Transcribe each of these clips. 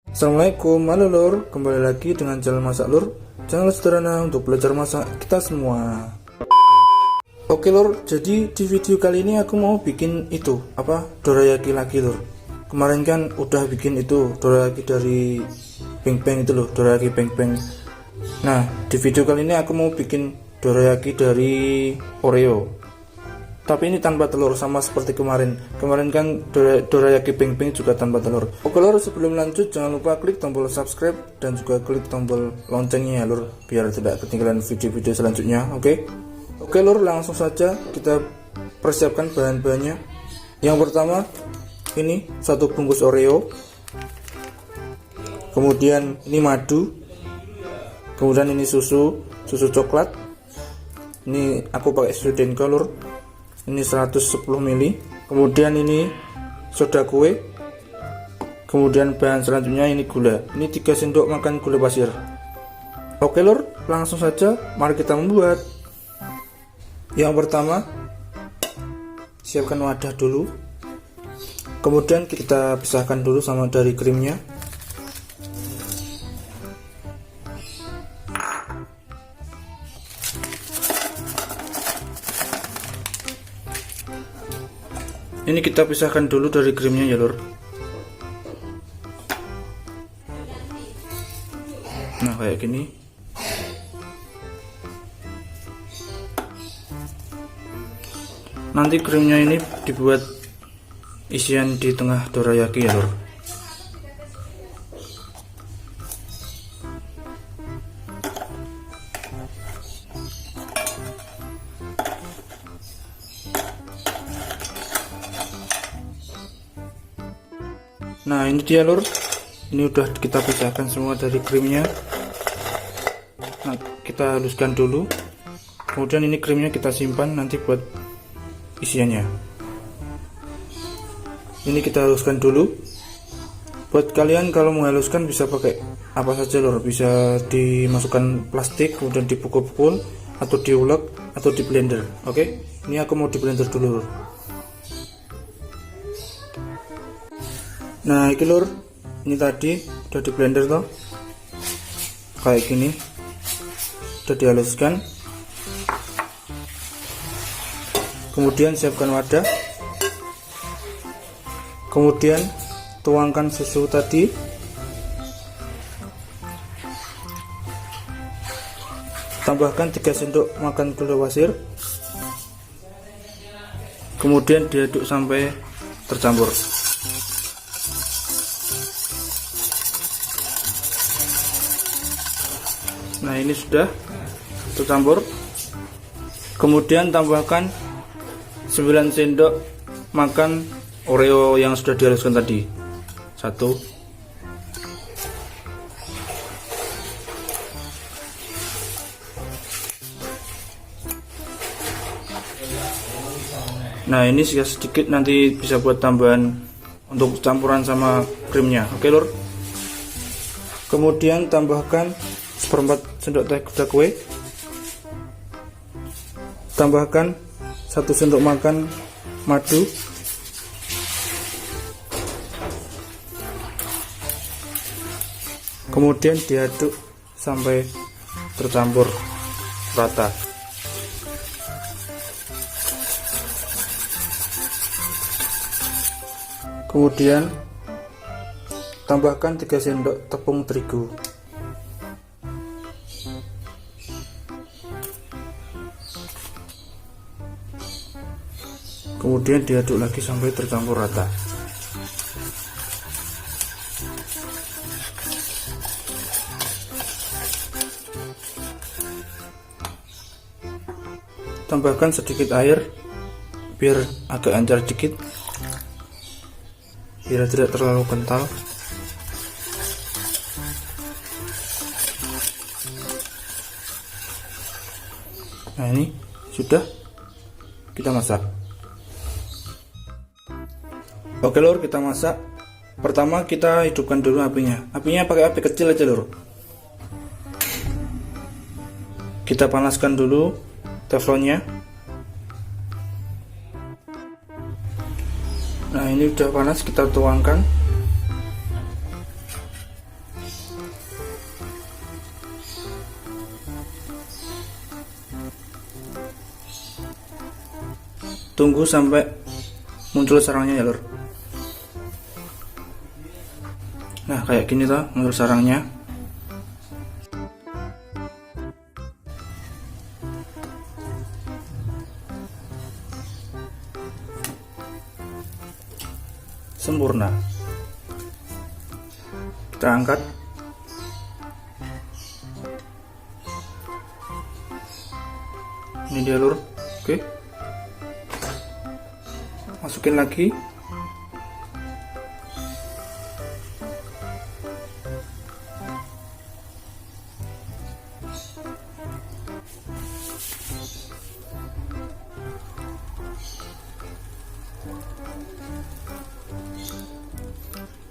Assalamualaikum, halo lur, kembali lagi dengan channel Masak Lur, channel sederhana untuk belajar masak kita semua. Oke lur, jadi di video kali ini aku mau bikin itu, dorayaki lagi lur. Kemarin kan udah bikin itu dorayaki dari peng-peng itu loh, dorayaki peng-peng. Nah, di video kali ini aku mau bikin dorayaki dari Oreo. Tapi ini tanpa telur, sama seperti kemarin. Kemarin kan dorayaki peng-peng juga tanpa telur. Oke lur, sebelum lanjut jangan lupa klik tombol subscribe dan juga klik tombol loncengnya ya lur, biar tidak ketinggalan video-video selanjutnya. Oke lur, langsung saja kita persiapkan bahan-bahannya. Yang pertama ini 1 bungkus Oreo. Kemudian ini madu. Kemudian ini susu coklat. Ini aku pakai susu Denko lur. Ini 110 ml. Kemudian ini soda kue. Kemudian bahan selanjutnya ini gula. Ini 3 sendok makan gula pasir. Oke lur, langsung saja mari kita membuat. Yang pertama, siapkan wadah dulu. Kemudian kita pisahkan dulu sama dari krimnya. Ini kita pisahkan dulu dari krimnya ya lur. Nah kayak gini. Nanti krimnya ini dibuat isian di tengah dorayaki ya lur. Nah ini dia lur, ini udah kita pisahkan semua dari krimnya. Nah kita haluskan dulu. Kemudian ini krimnya kita simpan nanti buat isiannya. Ini kita haluskan dulu. Buat kalian kalau mau haluskan bisa pakai apa saja lur, bisa dimasukkan plastik kemudian dipukul-pukul atau diulek atau di blender. Oke, ini aku mau di blender dulu lur. Nah ini lur, ini tadi udah di blender toh, kayak gini, udah dihaluskan. Kemudian siapkan wadah, kemudian tuangkan susu tadi, tambahkan 3 sendok makan gula pasir, kemudian diaduk sampai tercampur. Nah ini sudah tercampur. Kemudian tambahkan 9 sendok makan Oreo yang sudah dihaluskan tadi. 1. Nah ini sedikit nanti bisa buat tambahan untuk campuran sama krimnya. Oke lur. Kemudian tambahkan 1/4 sendok teh gula kue, tambahkan 1 sendok makan madu, kemudian diaduk sampai tercampur rata. Kemudian tambahkan 3 sendok tepung terigu. Kemudian diaduk lagi sampai tercampur rata. Tambahkan sedikit air biar agak encer dikit, biar tidak terlalu kental. Nah ini sudah, kita masak. Oke lur, kita masak. Pertama kita hidupkan dulu apinya. Apinya pakai api kecil aja lur. Kita panaskan dulu teflonnya. Nah ini udah panas, kita tuangkan. Tunggu sampai muncul sarangnya ya lur. Nah kayak gini toh muncul sarangnya. Sempurna. Kita angkat. Ini dia lur. Oke. Masukin lagi.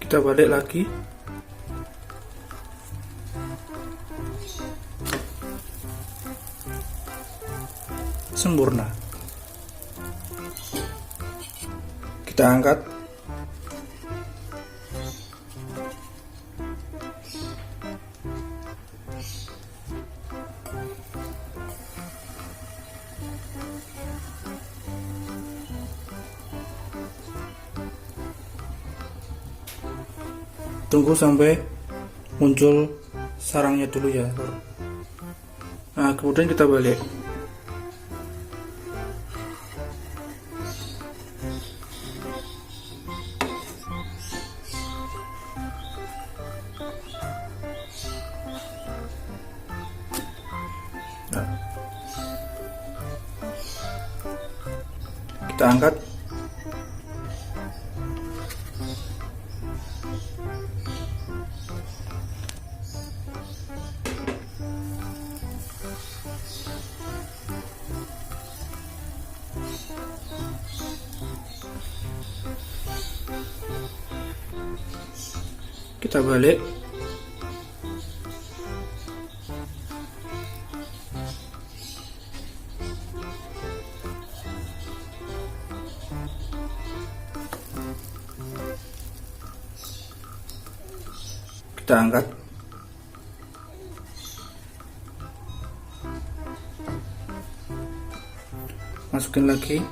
Kita balik lagi. Sempurna. Kita angkat. Tunggu sampai muncul sarangnya dulu ya. Nah kemudian kita balik. Nah, kita angkat. Kita balik. Kita angkat. Masukin lagi.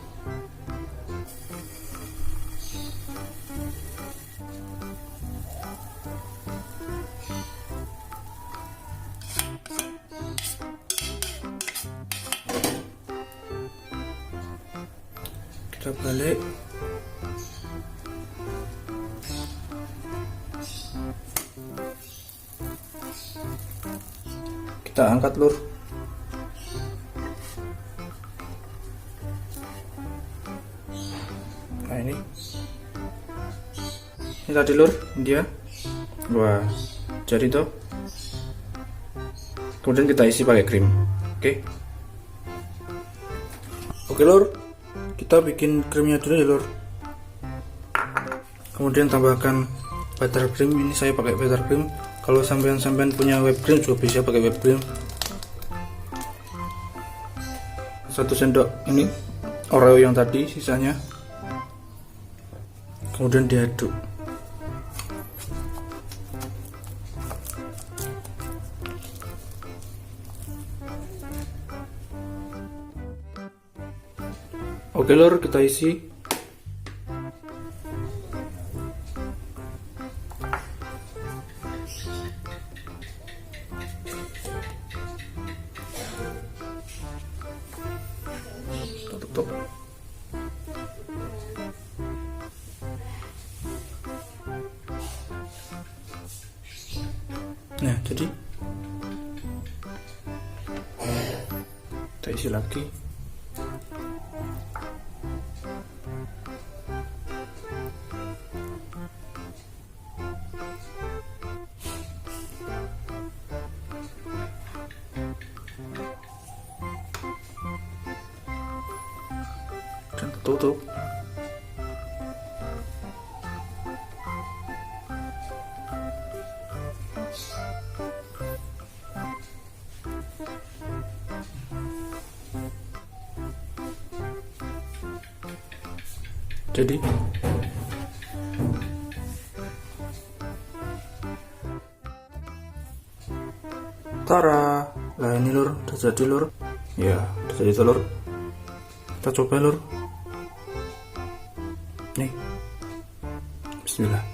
Kita balik. Kita angkat lur. Nah ini tadi lur dia. Wah jadi tuh. Kemudian kita isi pakai krim. Oke lur, kita bikin krimnya dulu ya lur. Kemudian tambahkan buttercream. Ini saya pakai buttercream. Kalau sampean punya whipped cream juga bisa pakai whipped cream. 1 sendok ini Oreo yang tadi sisanya. Kemudian diaduk. Oke lor, kita isi. Kita tutup. Nah, jadi kita isi lagi. Dan tutup. Jadi Tara, lah ini lur, udah jadi lur. Ya, udah jadi telur. Kita coba lur. Nih, bismillah.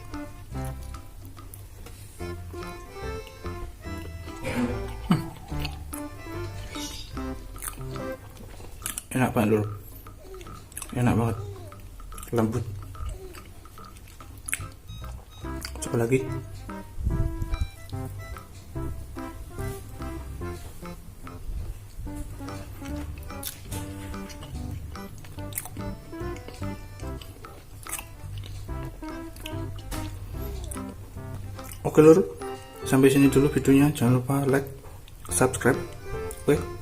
Enak banget lur, enak banget, lembut. Coba lagi. Oke lur, sampai sini dulu videonya. Jangan lupa like, subscribe. Oke.